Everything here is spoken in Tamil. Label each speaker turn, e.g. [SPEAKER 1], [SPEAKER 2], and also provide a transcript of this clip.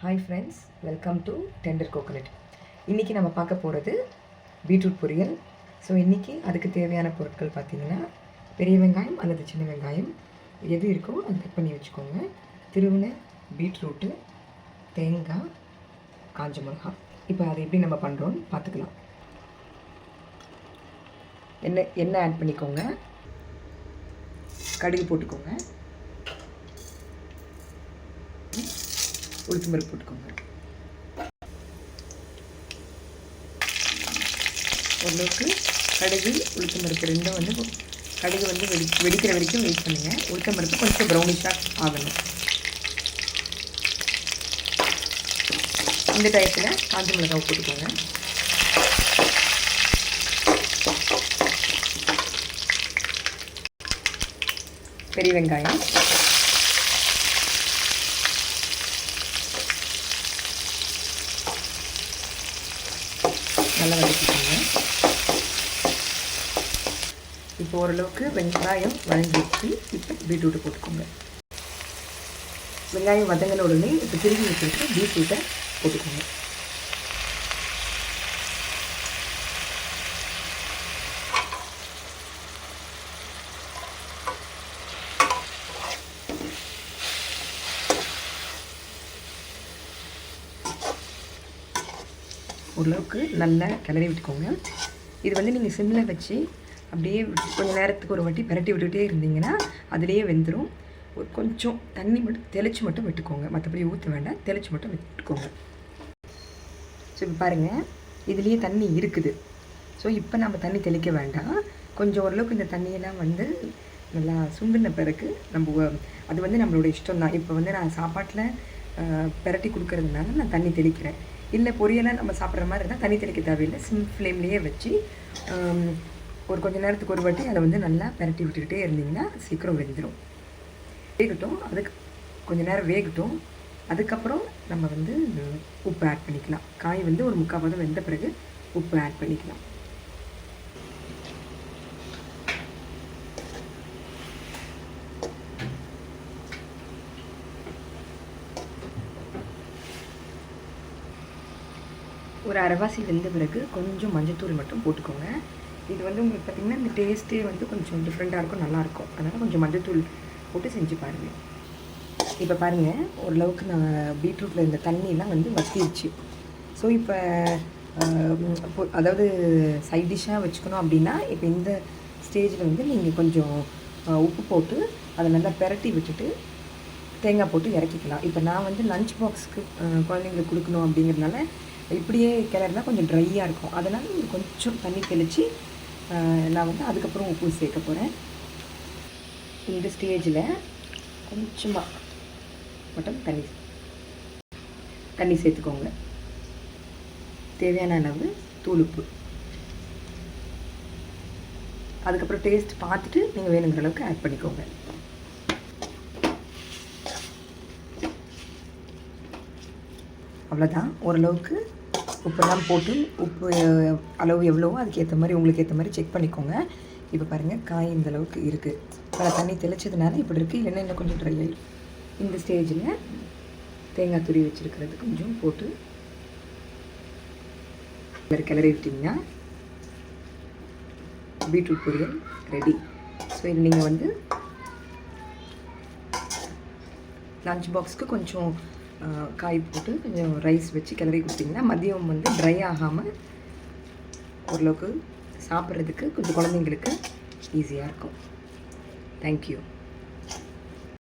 [SPEAKER 1] Hi friends, welcome to tender coconut. இன்றைக்கி நம்ம பார்க்க போகிறது பீட்ரூட் பொரியல். ஸோ இன்றைக்கி அதுக்கு தேவையான பொருட்கள் பார்த்திங்கன்னா, பெரிய வெங்காயம் அல்லது சின்ன வெங்காயம் எது இருக்கோ அதை கட் பண்ணி வச்சுக்கோங்க. திருவின பீட்ரூட்டு, தேங்காய், காஞ்ச மிளகா. இப்போ அதை எப்படி நம்ம பண்ணுறோன்னு பார்த்துக்கலாம். எண்ணெய் ஆட் பண்ணிக்கோங்க, கடுகு போட்டுக்கோங்க, உளுத்தம் பருப்பு போட்டுக்கோங்க. ஓரளவுக்கு கடுகு உளுத்தம் பருப்பு ரெண்டும் வந்து கடுகு வந்து வெடிக்கிற வரைக்கும் வெயிட் பண்ணுங்கள். உளுத்தம் பருப்பு கொஞ்சம் ப்ரௌனிஷாக ஆகணும். இந்த டயத்தில் காஞ்ச மிளகாவை போட்டுக்கோங்க. பெரிய வெங்காயம், நல்லா வதக்கிக்கோங்க. இப்போ ஓரளவுக்கு வெங்காயம் வதங்கிடுச்சு. இப்போ பீட்ரூட்டை போட்டுக்கோங்க. வெங்காயம் வதங்கின உடனே இப்போ திரும்பி வச்சுட்டு பீட்ரூட்டை போட்டுக்கோங்க. ஓரளவுக்கு நல்லா கிளறி விட்டுக்கோங்க. இது வந்து நீங்கள் சிம்மில் வச்சு அப்படியே கொஞ்சம் நேரத்துக்கு ஒரு வாட்டி பரட்டி விட்டுகிட்டே இருந்தீங்கன்னா அதிலேயே வெந்துடும். ஒரு கொஞ்சம் தண்ணி மட்டும் தெளித்து மட்டும் விட்டுக்கோங்க, மற்றபடி ஊற்ற வேண்டாம், தெளித்து மட்டும் விட்டுக்கோங்க. ஸோ இப்போ பாருங்கள், இதுலேயே தண்ணி இருக்குது. ஸோ இப்போ நம்ம தண்ணி தெளிக்க வேண்டாம். கொஞ்சம் ஓரளவுக்கு இந்த தண்ணியெல்லாம் வந்து நல்லா சுண்டின பிறகு அது வந்து நம்மளோட இஷ்டம் தான். இப்போ வந்து நான் சாப்பாட்டில் பரட்டி கொடுக்கறதுனால நான் தண்ணி தெளிக்கிறேன். இல்லை பொரியெல்லாம் நம்ம சாப்பிட்ற மாதிரி இருந்தால் தண்ணி தெளிக்க தேவையில்லை. சிம் ஃப்ளேம்லேயே வச்சு ஒரு கொஞ்சம் நேரத்துக்கு ஒரு வாட்டி அதை வந்து நல்லா பரட்டி விட்டுக்கிட்டே இருந்தீங்கன்னா சீக்கிரம் வெந்துடும். வேகட்டும், அதுக்கு கொஞ்சம் நேரம் வேகட்டும். அதுக்கப்புறம் நம்ம வந்து உப்பு ஆட் பண்ணிக்கலாம். காய் வந்து ஒரு 3/4 பதம் வெந்த பிறகு உப்பு ஆட் பண்ணிக்கலாம். ஒரு அரைவாசி வெந்த பிறகு கொஞ்சம் மஞ்சத்தூள் மட்டும் போட்டுக்கோங்க. இது வந்து உங்களுக்கு பார்த்திங்கன்னா இந்த டேஸ்ட்டே வந்து கொஞ்சம் டிஃப்ரெண்ட்டாக இருக்கும், நல்லாயிருக்கும். அதனால் கொஞ்சம் மஞ்சத்தூள் போட்டு செஞ்சு பாருங்கள். இப்போ பாருங்கள், ஓரளவுக்கு நான் பீட்ரூட்டில் இந்த தண்ணியெலாம் வந்து வற்றிடுச்சு. ஸோ இப்போ அதாவது சைட் டிஷ்ஷாக வச்சுக்கணும் அப்படின்னா இப்போ இந்த ஸ்டேஜில் வந்து நீங்கள் கொஞ்சம் உப்பு போட்டு அதை நல்லா பெரட்டி விட்டுட்டு தேங்காய் போட்டு இறக்கிக்கலாம். இப்போ நான் வந்து லஞ்ச் பாக்ஸுக்கு குழந்தைங்களுக்கு கொடுக்கணும் அப்படிங்கிறதுனால இப்படியே கிளறுனா கொஞ்சம் ட்ரையாக இருக்கும். அதனால் கொஞ்சம் தண்ணி தெளித்து நான் வந்து அதுக்கப்புறம் உப்பு சேர்க்க போகிறேன். இந்த ஸ்டேஜில் கொஞ்சமாக மட்டும் தண்ணி சேர்த்துக்கோங்க. தேவையான அளவு தூளுப்பு. அதுக்கப்புறம் டேஸ்ட் பார்த்துட்டு நீங்கள் வேணுங்கிற அளவுக்கு ஆட் பண்ணிக்கோங்க. அவ்வளோதான். ஓரளவுக்கு உப்பெல்லாம் போட்டு உப்பு அளவு எவ்வளவோ அதுக்கேற்ற மாதிரி உங்களுக்கு ஏற்ற மாதிரி செக் பண்ணிக்கோங்க. இப்போ பாருங்கள், காய் இந்த அளவுக்கு இருக்குது. பல தண்ணி தெளிச்சதுனால இப்படி இருக்குது. இல்லைன்னா இன்னும் கொஞ்சம் ட்ரை ஆகிடும். இந்த ஸ்டேஜில் தேங்காய் துரி வச்சுருக்கிறது கொஞ்சம் போட்டு கிளறி விட்டிங்கன்னா பீட்ரூட் பொரியல் ரெடி. ஸோ இது நீங்கள் வந்து லஞ்ச் பாக்ஸ்க்கு கொஞ்சம் காய் போட்டு கொஞ்சம் ரைஸ் வச்சு கிளறி கொடுத்திங்கன்னா மதியம் வந்து ட்ரை ஆகாமல் ஓரளவுக்கு சாப்பிட்றதுக்கு கொஞ்சம் குழந்தைங்களுக்கு ஈஸியாக இருக்கும். தேங்க்யூ.